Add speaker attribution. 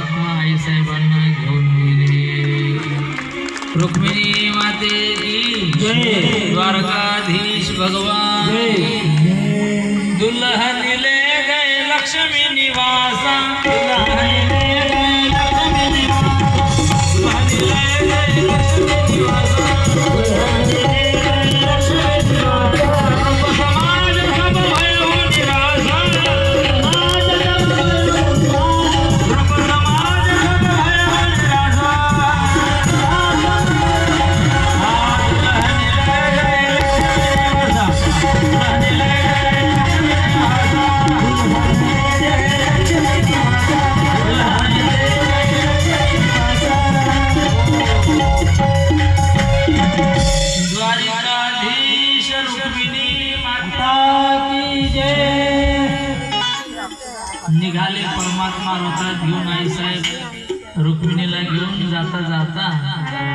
Speaker 1: परमात्मा आई साहेबांना घेऊन गेले। रुक्मिणी माते की जय, द्वारकाधीश भगवान दुल्हन ले गए लक्ष्मी निवासा, दुल्हन ले गए लक्ष्मी निवासा, दुल्हन ले गए लक्ष्मी निवासा, दुल्हन ले गए लक्ष्मी निवासा। समाज सब भयो निराशा, समाज सब भयो निराशा, समाज सब भयो निराशा। दुल्हन ले गए लक्ष्मी निवासा, दुल्हन ले गए लक्ष्मी निवासा, दुल्हन ले गए लक्ष्मी निवासा, दुल्हन ले द्वारिकाधीश रुक्मिणी माता की जय। निघाले परमात्मा रथात घेऊन आई साहेब रुक्मिणीला घेऊन जाता जाता